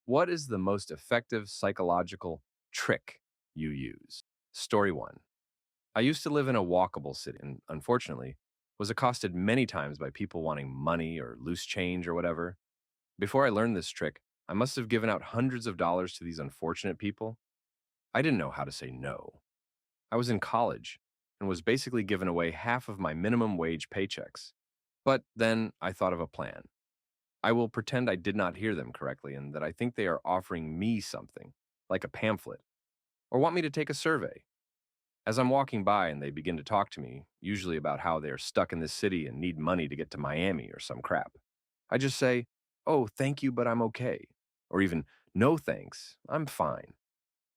What is the most effective psychological trick you use? Story 1. I used to live in a walkable city and, unfortunately, was accosted many times by people wanting money or loose change or whatever. Before I learned this trick, I must have given out hundreds of dollars to these unfortunate people. I didn't know how to say no. I was in college and was basically given away half of my minimum wage paychecks. But then I thought of a plan. I will pretend I did not hear them correctly and that I think they are offering me something, like a pamphlet, or want me to take a survey. As I'm walking by and they begin to talk to me, usually about how they are stuck in this city and need money to get to Miami or some crap, I just say, "Oh, thank you, but I'm okay." Or even, "No thanks, I'm fine."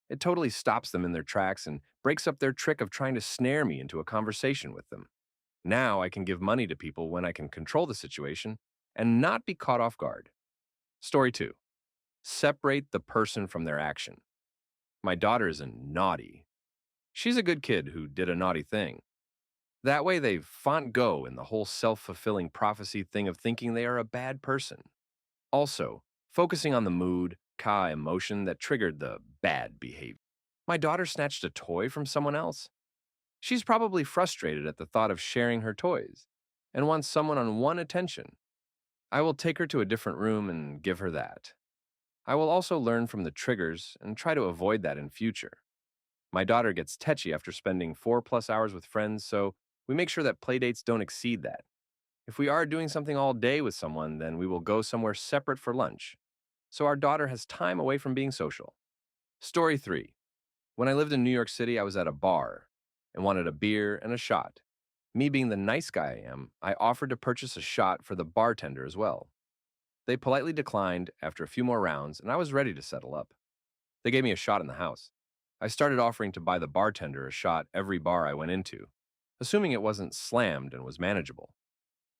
It totally stops them in their tracks and breaks up their trick of trying to snare me into a conversation with them. Now I can give money to people when I can control the situation and not be caught off guard. Story 2. Separate the person from their action. My daughter is a naughty. She's a good kid who did a naughty thing. That way they font go in the whole self-fulfilling prophecy thing of thinking they are a bad person. Also, focusing on the mood, emotion that triggered the bad behavior. My daughter snatched a toy from someone else. She's probably frustrated at the thought of sharing her toys and wants someone on one attention. I will take her to a different room and give her that. I will also learn from the triggers and try to avoid that in future. My daughter gets tetchy after spending 4+ hours with friends, so we make sure that playdates don't exceed that. If we are doing something all day with someone, then we will go somewhere separate for lunch, so our daughter has time away from being social. Story 3. When I lived in New York City, I was at a bar and wanted a beer and a shot. Me being the nice guy I am, I offered to purchase a shot for the bartender as well. They politely declined after a few more rounds, and I was ready to settle up. They gave me a shot in the house. I started offering to buy the bartender a shot every bar I went into, assuming it wasn't slammed and was manageable.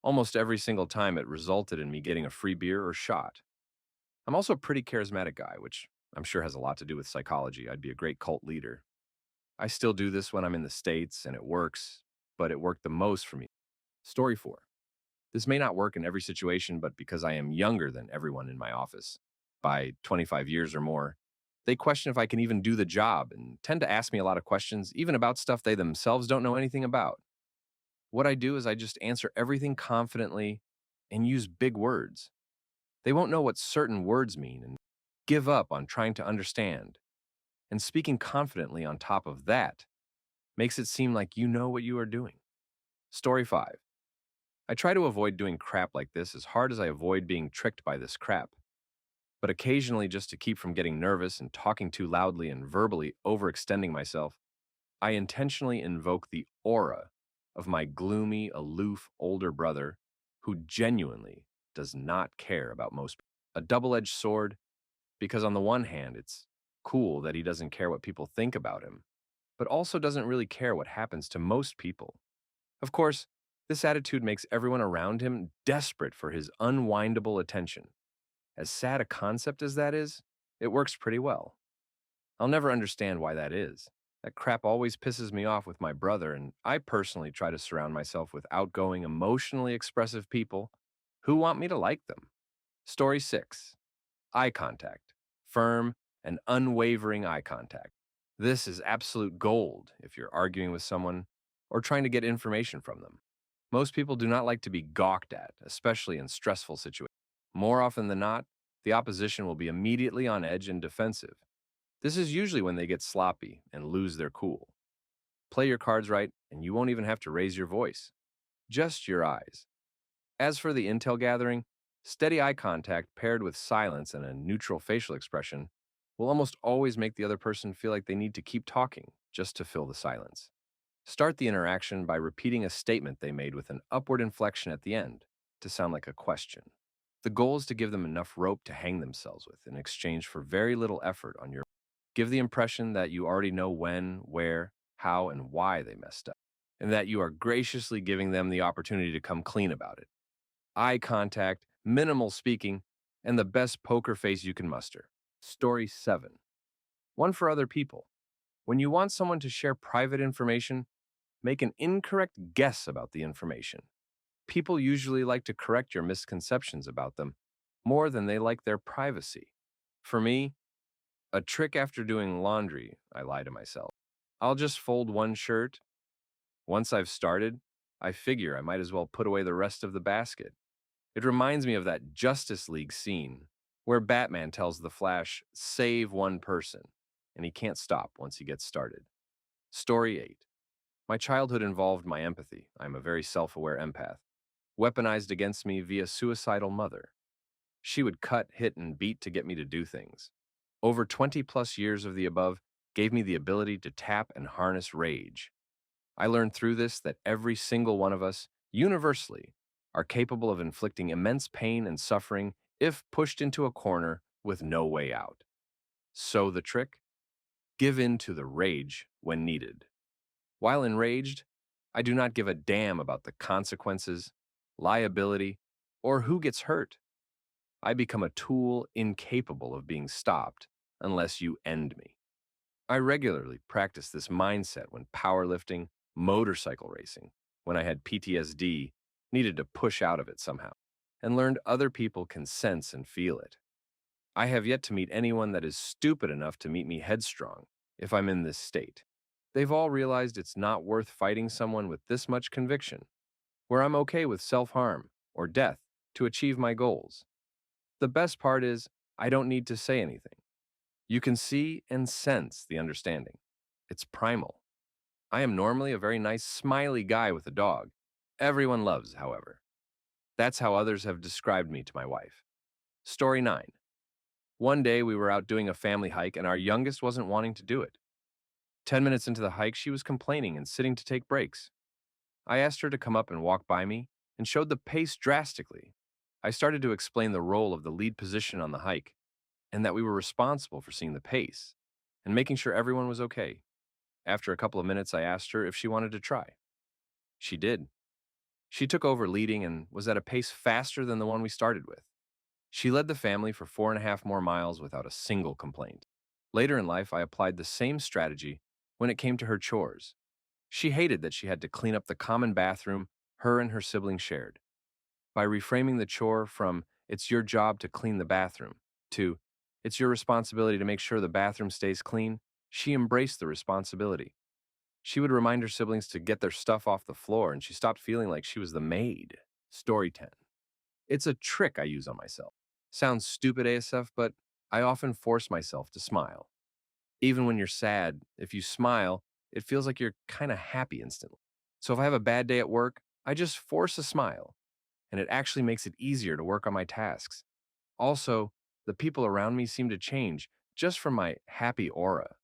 Almost every single time it resulted in me getting a free beer or shot. I'm also a pretty charismatic guy, which I'm sure has a lot to do with psychology. I'd be a great cult leader. I still do this when I'm in the States and it works, but it worked the most for me. Story 4. This may not work in every situation, but because I am younger than everyone in my office, by 25 years or more, they question if I can even do the job and tend to ask me a lot of questions, even about stuff they themselves don't know anything about. What I do is I just answer everything confidently and use big words. They won't know what certain words mean and give up on trying to understand. And speaking confidently on top of that makes it seem like you know what you are doing. Story 5. I try to avoid doing crap like this as hard as I avoid being tricked by this crap. But occasionally, just to keep from getting nervous and talking too loudly and verbally overextending myself, I intentionally invoke the aura of my gloomy, aloof older brother who genuinely does not care about most people. A double-edged sword, because on the one hand, it's cool that he doesn't care what people think about him, but also doesn't really care what happens to most people. Of course, this attitude makes everyone around him desperate for his unwindable attention. As sad a concept as that is, it works pretty well. I'll never understand why that is. That crap always pisses me off with my brother, and I personally try to surround myself with outgoing, emotionally expressive people who want me to like them. Story 6. Eye contact. Firm and unwavering eye contact. This is absolute gold if you're arguing with someone or trying to get information from them. Most people do not like to be gawked at, especially in stressful situations. More often than not, the opposition will be immediately on edge and defensive. This is usually when they get sloppy and lose their cool. Play your cards right, and you won't even have to raise your voice. Just your eyes. As for the intel gathering, steady eye contact paired with silence and a neutral facial expression will almost always make the other person feel like they need to keep talking just to fill the silence. Start the interaction by repeating a statement they made with an upward inflection at the end to sound like a question. The goal is to give them enough rope to hang themselves with in exchange for very little effort on your. Give the impression that you already know when, where, how, and why they messed up, and that you are graciously giving them the opportunity to come clean about it. Eye contact, minimal speaking, and the best poker face you can muster. Story 7. One for other people. When you want someone to share private information, make an incorrect guess about the information. People usually like to correct your misconceptions about them more than they like their privacy. For me, a trick after doing laundry, I lie to myself. I'll just fold one shirt. Once I've started, I figure I might as well put away the rest of the basket. It reminds me of that Justice League scene where Batman tells the Flash, save one person, and he can't stop once he gets started. Story 8. My childhood involved my empathy. I'm a very self aware empath, weaponized against me via suicidal mother. She would cut, hit, and beat to get me to do things. Over 20 plus years of the above gave me the ability to tap and harness rage. I learned through this that every single one of us, universally, are capable of inflicting immense pain and suffering if pushed into a corner with no way out. So the trick? Give in to the rage when needed. While enraged, I do not give a damn about the consequences, liability, or who gets hurt. I become a tool incapable of being stopped unless you end me. I regularly practice this mindset when powerlifting, motorcycle racing, when I had PTSD, needed to push out of it somehow, and learned other people can sense and feel it. I have yet to meet anyone that is stupid enough to meet me headstrong if I'm in this state. They've all realized it's not worth fighting someone with this much conviction, where I'm okay with self-harm or death to achieve my goals. The best part is, I don't need to say anything. You can see and sense the understanding. It's primal. I am normally a very nice, smiley guy with a dog. Everyone loves, however. That's how others have described me to my wife. Story 9. One day we were out doing a family hike and our youngest wasn't wanting to do it. 10 minutes into the hike, she was complaining and sitting to take breaks. I asked her to come up and walk by me and showed the pace drastically. I started to explain the role of the lead position on the hike and that we were responsible for seeing the pace and making sure everyone was okay. After a couple of minutes, I asked her if she wanted to try. She did. She took over leading and was at a pace faster than the one we started with. She led the family for 4.5 more miles without a single complaint. Later in life, I applied the same strategy when it came to her chores. She hated that she had to clean up the common bathroom her and her siblings shared. By reframing the chore from, it's your job to clean the bathroom, to, it's your responsibility to make sure the bathroom stays clean, she embraced the responsibility. She would remind her siblings to get their stuff off the floor, and she stopped feeling like she was the maid. Story 10. It's a trick I use on myself. Sounds stupid ASF, but I often force myself to smile. Even when you're sad, if you smile, it feels like you're kind of happy instantly. So if I have a bad day at work, I just force a smile, and it actually makes it easier to work on my tasks. Also, the people around me seem to change just from my happy aura.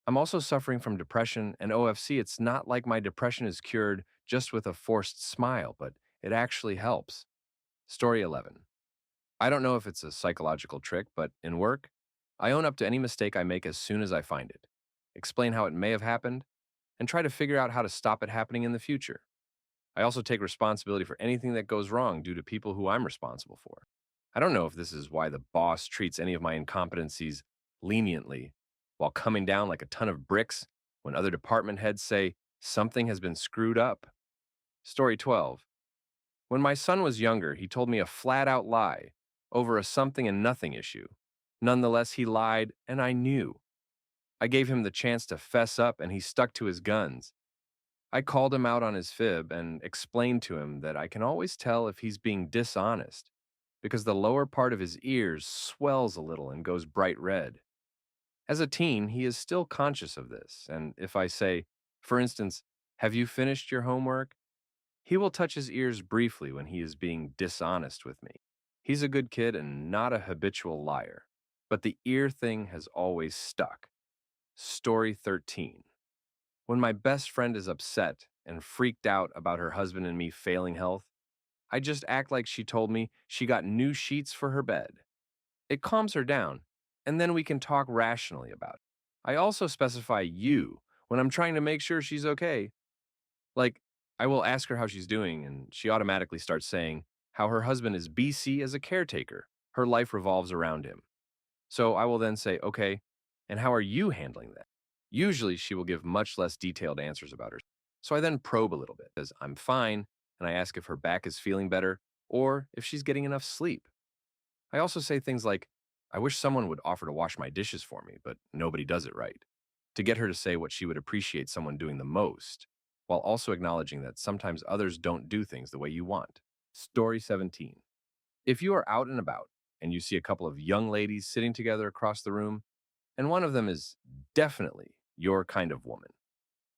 I'm also suffering from depression and OFC. It's not like my depression is cured just with a forced smile, but it actually helps. Story 11. I don't know if it's a psychological trick, but in work, I own up to any mistake I make as soon as I find it, explain how it may have happened, and try to figure out how to stop it happening in the future. I also take responsibility for anything that goes wrong due to people who I'm responsible for. I don't know if this is why the boss treats any of my incompetencies leniently while coming down like a ton of bricks when other department heads say something has been screwed up. Story 12. When my son was younger, he told me a flat out lie over a something and nothing issue. Nonetheless, he lied, and I knew. I gave him the chance to fess up, and he stuck to his guns. I called him out on his fib and explained to him that I can always tell if he's being dishonest because the lower part of his ears swells a little and goes bright red. As a teen, he is still conscious of this, and if I say, for instance, have you finished your homework? He will touch his ears briefly when he is being dishonest with me. He's a good kid and not a habitual liar, but the ear thing has always stuck. Story 13. When my best friend is upset and freaked out about her husband and me failing health, I just act like she told me she got new sheets for her bed. It calms her down, and then we can talk rationally about it. I also specify you when I'm trying to make sure she's okay. Like, I will ask her how she's doing, and she automatically starts saying how her husband is BC as a caretaker. Her life revolves around him. So I will then say, okay, and how are you handling that? Usually she will give much less detailed answers about her. So I then probe a little bit, as I'm fine, and I ask if her back is feeling better or if she's getting enough sleep. I also say things like, I wish someone would offer to wash my dishes for me, but nobody does it right. To get her to say what she would appreciate someone doing the most, while also acknowledging that sometimes others don't do things the way you want. Story 17. If you are out and about and you see a couple of young ladies sitting together across the room, and one of them is definitely your kind of woman,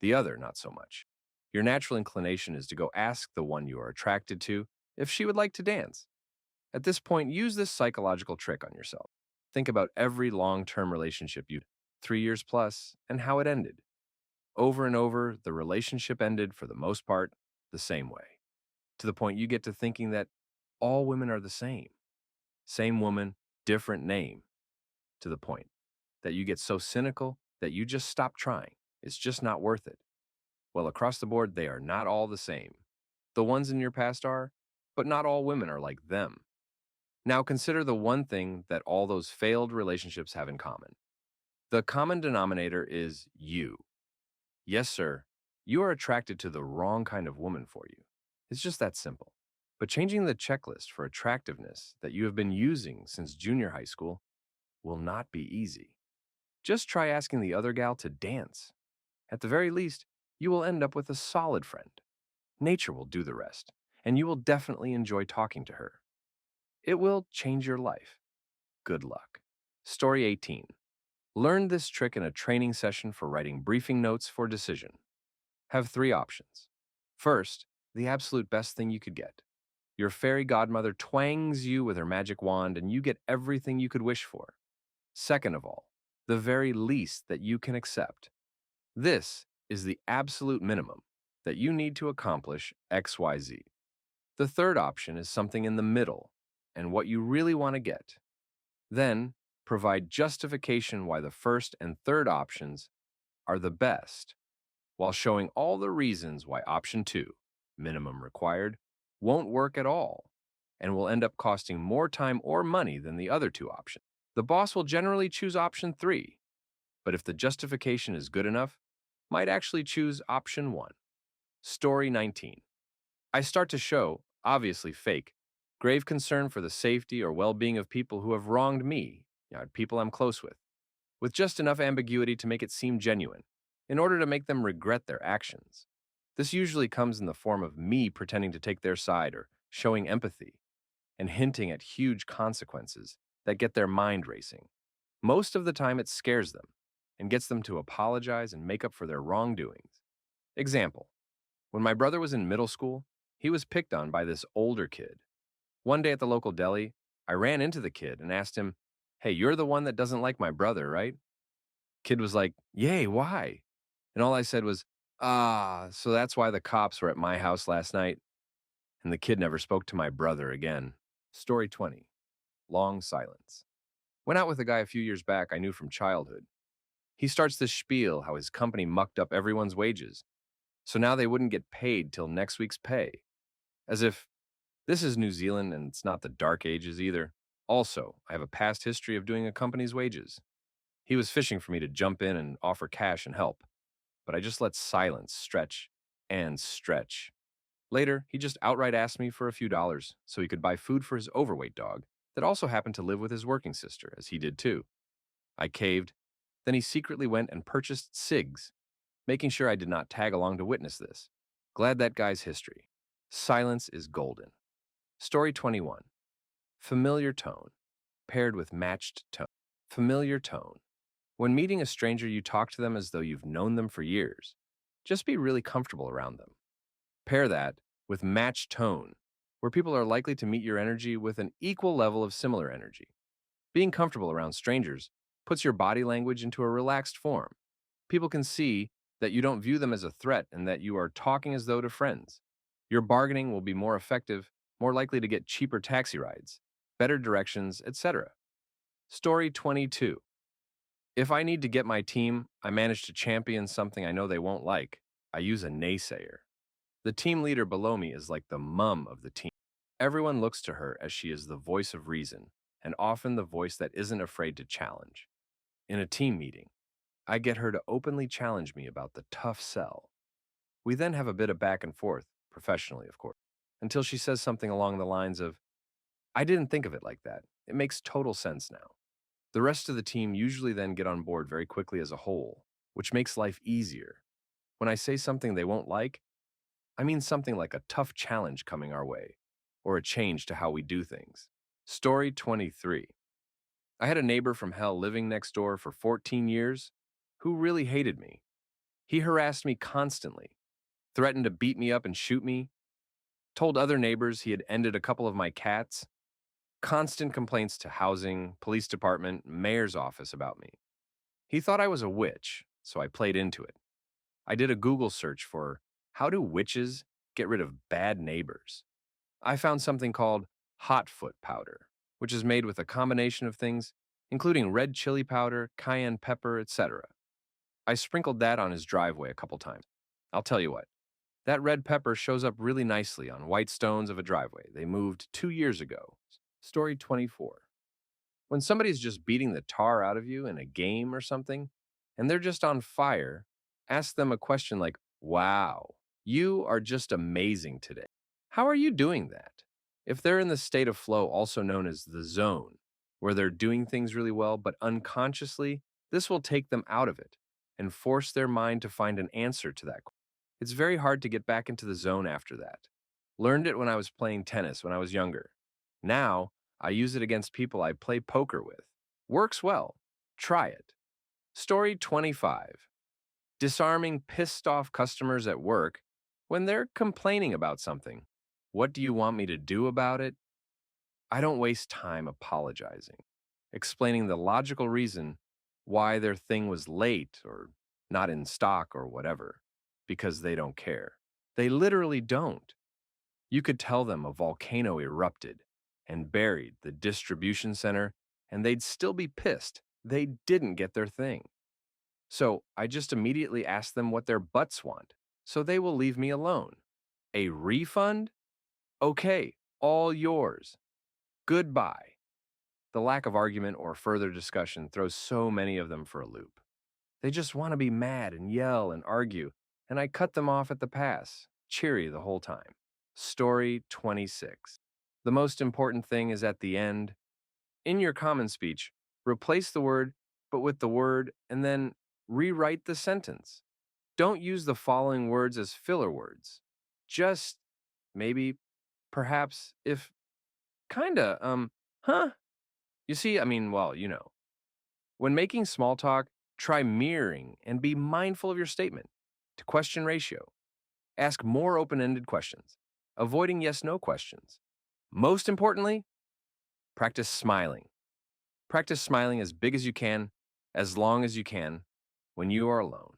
the other not so much, your natural inclination is to go ask the one you are attracted to if she would like to dance. At this point, use this psychological trick on yourself. Think about every long term relationship you 3 years plus and how it ended. Over and over, the relationship ended for the most part the same way, to the point you get to thinking that all women are the same. Same woman, different name, to the point that you get so cynical that you just stop trying. It's just not worth it. Well, across the board, they are not all the same. The ones in your past are, but not all women are like them. Now consider the one thing that all those failed relationships have in common. The common denominator is you. Yes, sir, you are attracted to the wrong kind of woman for you. It's just that simple. But changing the checklist for attractiveness that you have been using since junior high school will not be easy. Just try asking the other gal to dance. At the very least, you will end up with a solid friend. Nature will do the rest, and you will definitely enjoy talking to her. It will change your life. Good luck. Story 18. Learn this trick in a training session for writing briefing notes for decision. Have three options. First, the absolute best thing you could get. Your fairy godmother twangs you with her magic wand and you get everything you could wish for. Second of all, the very least that you can accept. This is the absolute minimum that you need to accomplish XYZ. The third option is something in the middle and what you really want to get. Then, provide justification why the first and third options are the best, while showing all the reasons why option 2, minimum required, won't work at all and will end up costing more time or money than the other two options. The boss will generally choose option 3, but if the justification is good enough, might actually choose option 1. Story 19. I start to show, obviously fake, grave concern for the safety or well-being of people who have wronged me, people I'm close with just enough ambiguity to make it seem genuine, in order to make them regret their actions. This usually comes in the form of me pretending to take their side or showing empathy, and hinting at huge consequences that get their mind racing. Most of the time, it scares them and gets them to apologize and make up for their wrongdoings. Example: when my brother was in middle school, he was picked on by this older kid. One day at the local deli, I ran into the kid and asked him, "Hey, you're the one that doesn't like my brother, right?" Kid was like, "Yay, why?" And all I said was, so that's why the cops were at my house last night." And the kid never spoke to my brother again. Story 20. Long silence. Went out with a guy a few years back I knew from childhood. He starts this spiel how his company mucked up everyone's wages, so now they wouldn't get paid till next week's pay. As if this is New Zealand and it's not the dark ages either. Also, I have a past history of doing a company's wages. He was fishing for me to jump in and offer cash and help, but I just let silence stretch and stretch. Later, he just outright asked me for a few dollars so he could buy food for his overweight dog that also happened to live with his working sister, as he did too. I caved. Then he secretly went and purchased cigs, making sure I did not tag along to witness this. Glad that guy's history. Silence is golden. Story 21. Familiar tone, paired with matched tone. Familiar tone. When meeting a stranger, you talk to them as though you've known them for years. Just be really comfortable around them. Pair that with matched tone, where people are likely to meet your energy with an equal level of similar energy. Being comfortable around strangers puts your body language into a relaxed form. People can see that you don't view them as a threat and that you are talking as though to friends. Your bargaining will be more effective, more likely to get cheaper taxi rides, better directions, etc. Story 22. If I need to get my team, I manage to champion something I know they won't like. I use a naysayer. The team leader below me is like the mum of the team. Everyone looks to her as she is the voice of reason, and often the voice that isn't afraid to challenge. In a team meeting, I get her to openly challenge me about the tough sell. We then have a bit of back and forth, professionally, of course, until she says something along the lines of, "I didn't think of it like that. It makes total sense now." The rest of the team usually then get on board very quickly as a whole, which makes life easier. When I say something they won't like, I mean something like a tough challenge coming our way, or a change to how we do things. Story 23. I had a neighbor from hell living next door for 14 years who really hated me. He harassed me constantly, threatened to beat me up and shoot me, told other neighbors he had ended a couple of my cats, constant complaints to housing, police department, mayor's office about me. He thought I was a witch, so I played into it. I did a Google search for how do witches get rid of bad neighbors? I found something called hot foot powder, which is made with a combination of things, including red chili powder, cayenne pepper, etc. I sprinkled that on his driveway a couple times. I'll tell you what, that red pepper shows up really nicely on white stones of a driveway they moved 2 years ago. Story 24. When somebody's just beating the tar out of you in a game or something, and they're just on fire, ask them a question like, wow, you are just amazing today. How are you doing that? If they're in the state of flow, also known as the zone, where they're doing things really well, but unconsciously, this will take them out of it and force their mind to find an answer to that. It's very hard to get back into the zone after that. Learned it when I was playing tennis when I was younger. Now, I use it against people I play poker with. Works well. Try it. Story 25. Disarming pissed off customers at work when they're complaining about something. What do you want me to do about it? I don't waste time apologizing, explaining the logical reason why their thing was late or not in stock or whatever, because they don't care. They literally don't. You could tell them a volcano erupted and buried the distribution center, and they'd still be pissed they didn't get their thing. So I just immediately ask them what their butts want, so they will leave me alone. A refund? Okay, all yours. Goodbye. The lack of argument or further discussion throws so many of them for a loop. They just want to be mad and yell and argue, and I cut them off at the pass, cheery the whole time. Story 26. The most important thing is at the end. In your common speech, replace the word but with the word and then rewrite the sentence. Don't use the following words as filler words. Just maybe, perhaps, if, kinda, huh? You see, when making small talk, try mirroring and be mindful of your statement to question ratio. Ask more open ended questions, avoiding yes no questions. Most importantly, practice smiling. Practice smiling as big as you can, as long as you can, when you are alone.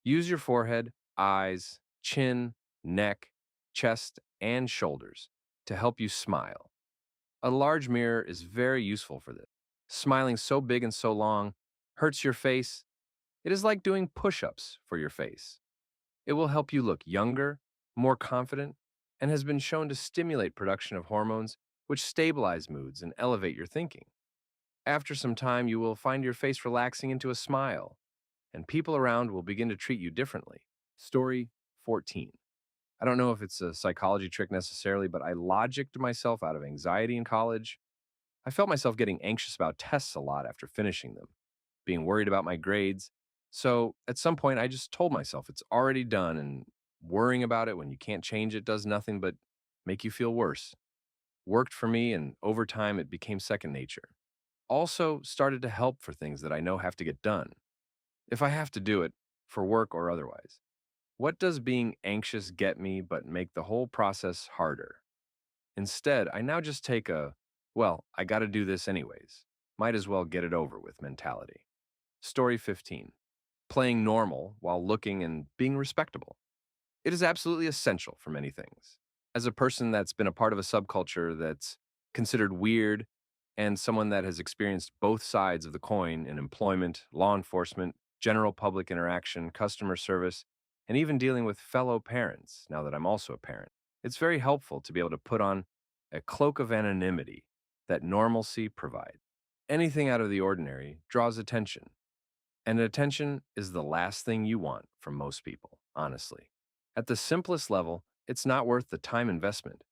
Use your forehead, eyes, chin, neck, chest, and shoulders to help you smile. A large mirror is very useful for this. Smiling so big and so long hurts your face. It is like doing push ups for your face. It will help you look younger, more confident, and has been shown to stimulate production of hormones which stabilize moods and elevate your thinking. After some time, you will find your face relaxing into a smile, and people around will begin to treat you differently. Story 14. I don't know if it's a psychology trick necessarily, but I logicked myself out of anxiety in college. I felt myself getting anxious about tests a lot after finishing them, being worried about my grades. So at some point, I just told myself it's already done, and worrying about it when you can't change it does nothing but make you feel worse. Worked for me, and over time, it became second nature. Also, started to help for things that I know have to get done, if I have to do it, for work or otherwise. What does being anxious get me but make the whole process harder? Instead, I now just take a, well, I gotta do this anyways. Might as well get it over with mentality. Story 15. Playing normal while looking and being respectable. It is absolutely essential for many things. As a person that's been a part of a subculture that's considered weird and someone that has experienced both sides of the coin in employment, law enforcement, general public interaction, customer service, and even dealing with fellow parents, now that I'm also a parent, it's very helpful to be able to put on a cloak of anonymity that normalcy provides. Anything out of the ordinary draws attention, and attention is the last thing you want from most people, honestly. At the simplest level, it's not worth the time investment.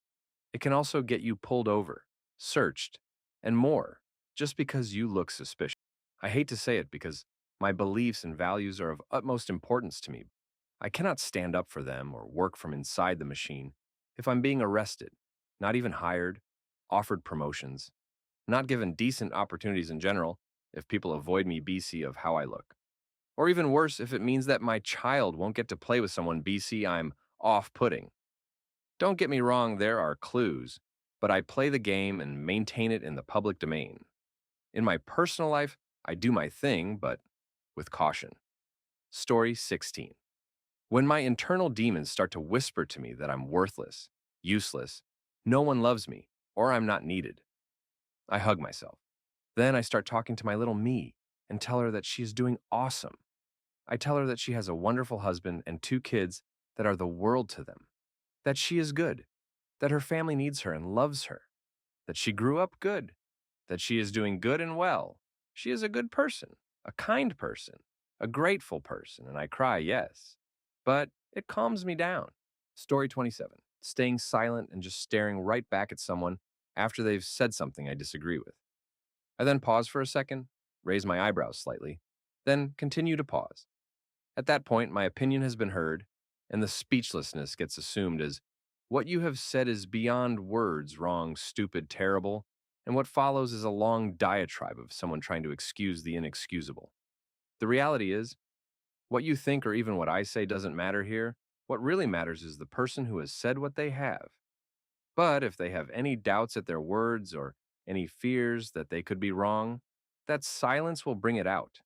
It can also get you pulled over, searched, and more. just because you look suspicious. I hate to say it because my beliefs and values are of utmost importance to me. I cannot stand up for them or work from inside the machine if I'm being arrested, not even hired, offered promotions, not given decent opportunities in general if people avoid me BC of how I look. Or even worse, if it means that my child won't get to play with someone BC I'm off putting. Don't get me wrong, there are clues, but I play the game and maintain it in the public domain. In my personal life, I do my thing, but with caution. Story 16. When my internal demons start to whisper to me that I'm worthless, useless, no one loves me, or I'm not needed, I hug myself. Then I start talking to my little me and tell her that she is doing awesome. I tell her that she has a wonderful husband and 2 kids that are the world to them, that she is good, that her family needs her and loves her, that she grew up good, that she is doing good and well. She is a good person, a kind person, a grateful person, and I cry, yes. But it calms me down. Story 27. Staying silent and just staring right back at someone after they've said something I disagree with. I then pause for a second, raise my eyebrows slightly, then continue to pause. At that point, my opinion has been heard, and the speechlessness gets assumed as what you have said is beyond words wrong, stupid, terrible, and what follows is a long diatribe of someone trying to excuse the inexcusable. The reality is, what you think or even what I say doesn't matter here. What really matters is the person who has said what they have. But if they have any doubts at their words or any fears that they could be wrong, that silence will bring it out.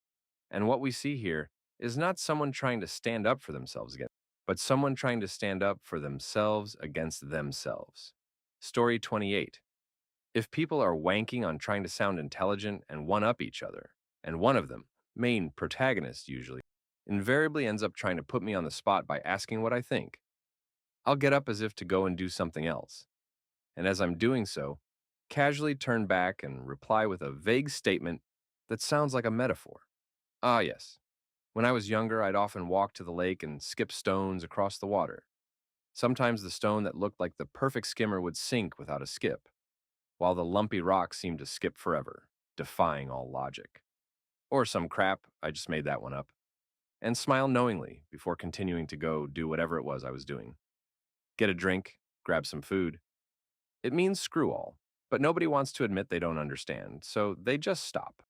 And what we see here is not someone trying to stand up for themselves again, but someone trying to stand up for themselves against themselves. Story 28. If people are wanking on trying to sound intelligent and one up each other, and one of them, main protagonist usually, invariably ends up trying to put me on the spot by asking what I think, I'll get up as if to go and do something else. And as I'm doing so, casually turn back and reply with a vague statement that sounds like a metaphor. Ah, yes. When I was younger, I'd often walk to the lake and skip stones across the water. Sometimes the stone that looked like the perfect skimmer would sink without a skip, while the lumpy rock seemed to skip forever, defying all logic. Or some crap, I just made that one up, and smile knowingly before continuing to go do whatever it was I was doing. Get a drink, grab some food. It means screw all, but nobody wants to admit they don't understand, so they just stop.